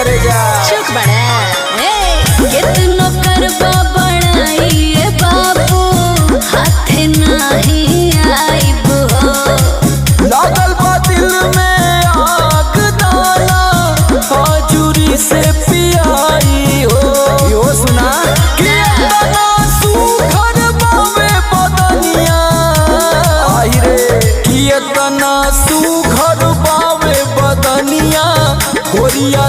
करे जा चुप बड़ा कितनो करबा बड़ाई बाबू हाथे नहीं आइब हो। लागल बा दिल में आग डाला हाजुरी से पियाई हो। यो सुना कि इतना सुघर बावे बदनिया आई रे कि इतना सुघर बावे बदनिया गोरिया